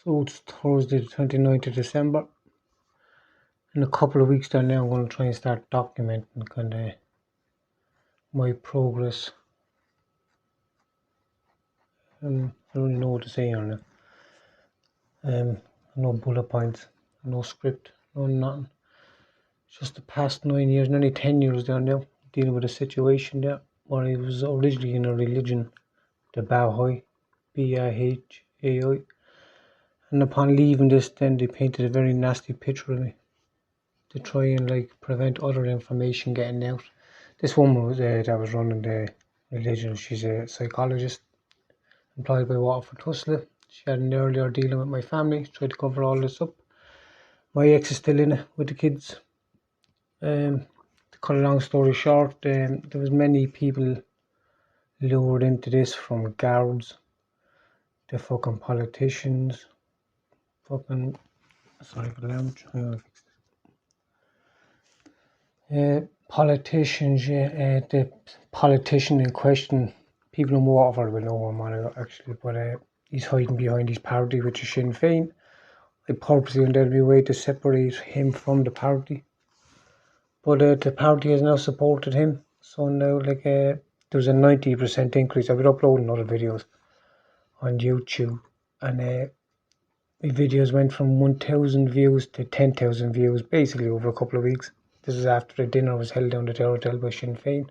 So it's Thursday the 29th of December. In a couple of weeks there now I'm going to try and start documenting kind of my progress. I don't really know what to say on it. No bullet points, no script, no nothing. Just the past 9 years, nearly 10 years there now, dealing with a situation there where I was originally in a religion, the Baha'i, Bahai. And upon leaving this then they painted a very nasty picture of me to try and prevent other information getting out. This woman was that was running the religion. She's a psychologist employed by Waterford Tussle. She had an earlier dealing with my family, tried to cover all this up. My ex is still in it with the kids. To cut a long story short, there was many people lured into this, from guards to fucking politicians, sorry for the language. Politicians, the politician in question, people in Waterford will know him actually, but he's hiding behind his party, which is Sinn Féin. I purposely and there'll be a way to separate him from the party, but the party has now supported him. So now, there's a 90% increase. I've been uploading other videos on YouTube, and my videos went from 1,000 views to 10,000 views basically over a couple of weeks. This is after the dinner was held down at the hotel by Sinn Féin.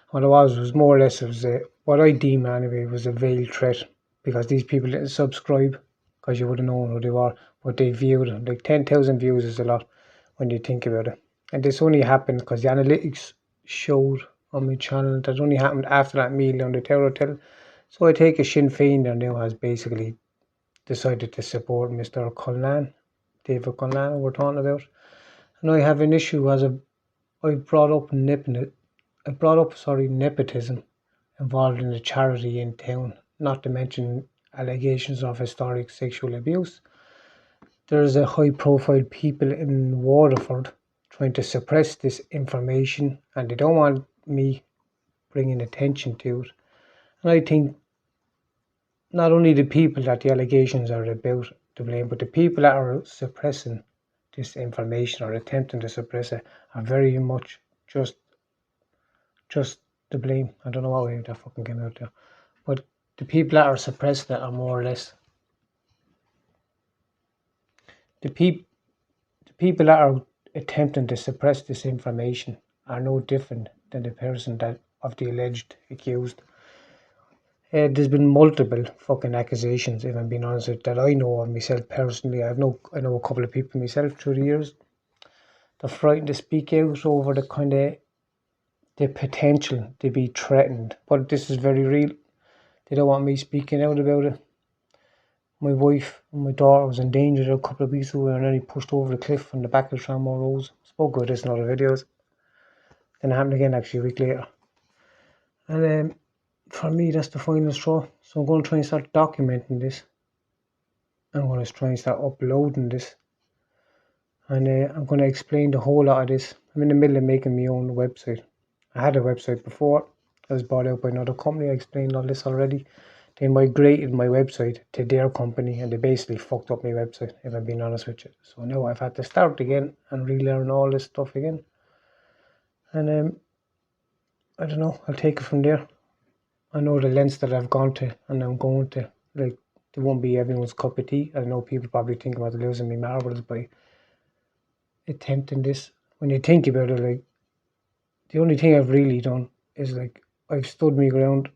What it was more or less, it was what I deem anyway was a veiled threat, because these people didn't subscribe, because you would have known who they were, but they viewed it. Like 10,000 views is a lot when you think about it. And this only happened because the analytics showed on my channel that only happened after that meal down the Tower Hotel. So I take a Sinn Féin there now has basically decided to support Mr. Cullen, David Cullen, we're talking about. And I have an issue as I brought up nepotism involved in a charity in town, not to mention allegations of historic sexual abuse. There's a high profile people in Waterford trying to suppress this information, and they don't want me bringing attention to it. And I think not only the people that the allegations are about to blame, but the people that are suppressing this information or attempting to suppress it are very much just to blame. I don't know what way that fucking came out there, but the people that are suppressing it are more or less the people that are attempting to suppress this information are no different than the person that of the alleged accused. There's been multiple fucking accusations, if I'm being honest with you, that I know of myself personally. I know a couple of people myself through the years. They're frightened to speak out over the kind of the potential to be threatened, but this is very real. They don't want me speaking out about it. My wife and my daughter was in danger a couple of weeks ago and nearly pushed over the cliff on the back of the Tramore Rose. Spoke about this in other videos. Then it happened again actually a week later. And for me, that's the final straw. So I'm going to try and start documenting this. I'm going to try and start uploading this. And I'm going to explain the whole lot of this. I'm in the middle of making my own website. I had a website before. I was bought out by another company. I explained all this already. They migrated my website to their company, and they basically fucked up my website, if I'm being honest with you. So now I've had to start again and relearn all this stuff again. And I don't know, I'll take it from there. I know the lengths that I've gone to and I'm going to. They won't be everyone's cup of tea. I know people probably think about losing me marbles by attempting this. When you think about it, the only thing I've really done is I've stood my ground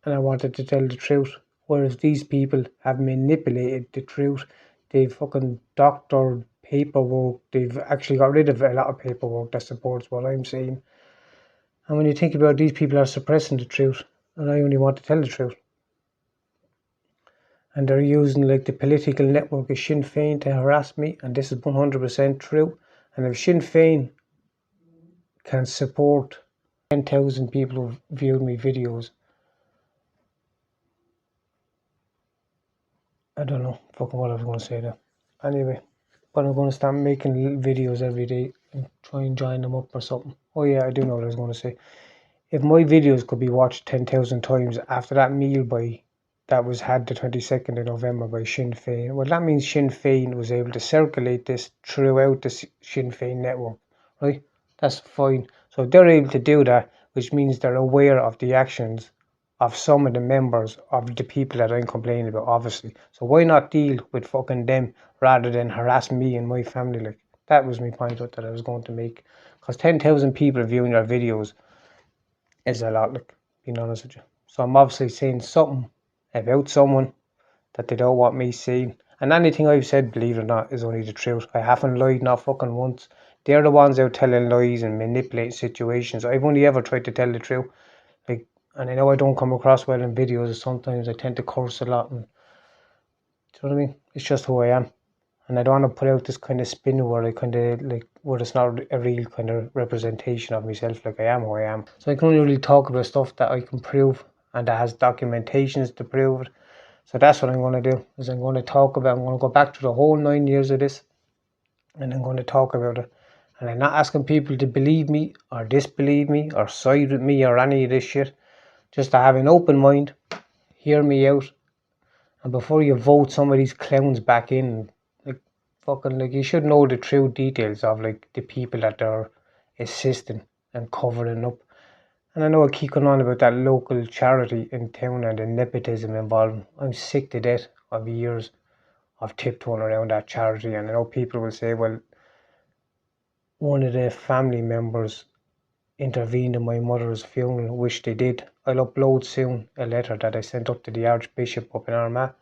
and I wanted to tell the truth. Whereas these people have manipulated the truth. They've fucking doctored paperwork. They've actually got rid of a lot of paperwork that supports what I'm saying. And when you think about it, these people are suppressing the truth, and I only want to tell the truth. And they're using the political network of Sinn Féin to harass me, and this is 100% true. And if Sinn Féin can support 10,000 people who've viewed my videos, I don't know fucking what I was going to say there. Anyway, but I'm going to start making little videos every day and try and join them up or something. Oh yeah, I do know what I was going to say. If my videos could be watched 10,000 times after that meal by that was had the 22nd of November by Sinn Féin. Well, that means Sinn Féin was able to circulate this throughout the Sinn Féin network, right? That's fine. So if they're able to do that, which means they're aware of the actions of some of the members of the people that I'm complaining about, obviously. So why not deal with fucking them rather than harass me and my family? Like, that was my point that I was going to make. Because 10,000 people viewing your videos is a lot, like, being honest with you. So I'm obviously saying something about someone that they don't want me seeing. And anything I've said, believe it or not, is only the truth. I haven't lied not fucking once. They're the ones out telling lies and manipulating situations. I've only ever tried to tell the truth. Like, and I know I don't come across well in videos. Sometimes I tend to curse a lot. And, do you know what I mean? It's just who I am. And I don't want to put out this kind of spin where I kind of like, where it's not a real kind of representation of myself. Like, I am who I am. So I can only really talk about stuff that I can prove and that has documentations to prove it. So that's what I'm going to do, is I'm going to talk about, I'm going to go back to the whole 9 years of this, and I'm going to talk about it. And I'm not asking people to believe me or disbelieve me or side with me or any of this shit. Just to have an open mind, hear me out, and before you vote some of these clowns back in, like, fucking, like, you should know the true details of, like, the people that they're assisting and covering up. And I know I keep going on about that local charity in town and the nepotism involved. I'm sick to death of years of tiptoeing around that charity. And I know people will say, well, one of the family members intervened in my mother's funeral, which they did. I'll upload soon a letter that I sent up to the Archbishop up in Armagh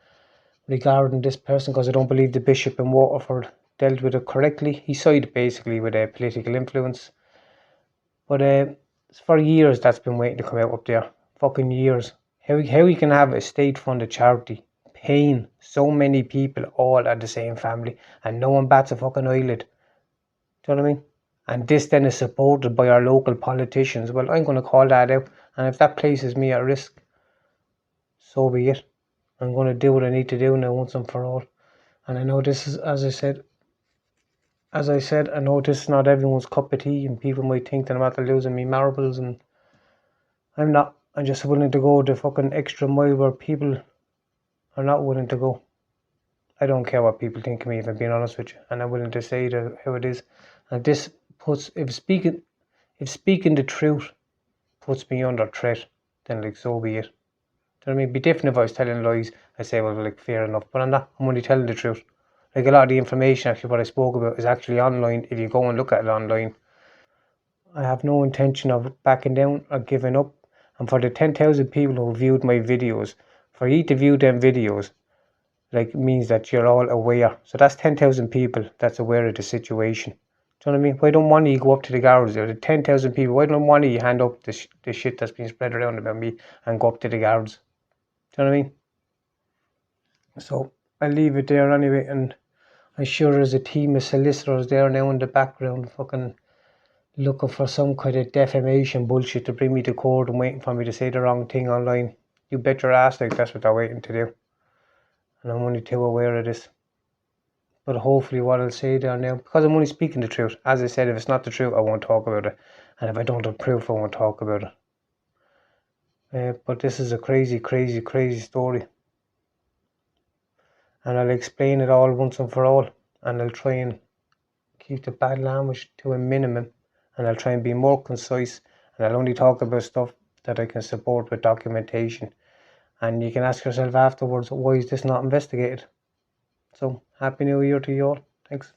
regarding this person, because I don't believe the Bishop in Waterford dealt with it correctly. He sided basically with a political influence. But for years that's been waiting to come out up there. Fucking years. How you can have a state-funded charity paying so many people all at the same family and no one bats a fucking eyelid. Do you know what I mean? And this then is supported by our local politicians. Well, I'm going to call that out. And if that places me at risk, so be it. I'm going to do what I need to do now once and for all. And I know this is, as I said, I know this is not everyone's cup of tea, and people might think that I'm after losing me marbles, and I'm not. I'm just willing to go the fucking extra mile where people are not willing to go. I don't care what people think of me, if I'm being honest with you, and I'm willing to say that how it is. And this puts, if speaking the truth puts me under threat, then, like, so be it. Do you know what I mean? It'd be different if I was telling lies. I say, well, like, fair enough, but I'm not. I'm only telling the truth. Like, a lot of the information, actually, what I spoke about is actually online. If you go and look at it online, I have no intention of backing down or giving up. And for the 10,000 people who viewed my videos, for you to view them videos, like, means that you're all aware. So that's 10,000 people that's aware of the situation. Do you know what I mean? Why don't one of you go up to the guards? There are 10,000 people. Why don't one of you hand up the shit that's been spread around about me and go up to the guards? Do you know what I mean? So I'll leave it there anyway. And I'm sure there's a team of solicitors there now in the background fucking looking for some kind of defamation bullshit to bring me to court and waiting for me to say the wrong thing online. You bet your ass, like, that's what they're waiting to do. And I'm only too aware of this. But hopefully what I'll say there now, because I'm only speaking the truth. As I said, if it's not the truth, I won't talk about it. And if I don't have proof, I won't talk about it. But this is a crazy, crazy, crazy story. And I'll explain it all once and for all. And I'll try and keep the bad language to a minimum. And I'll try and be more concise. And I'll only talk about stuff that I can support with documentation. And you can ask yourself afterwards, why is this not investigated? So, Happy New Year to you all. Thanks.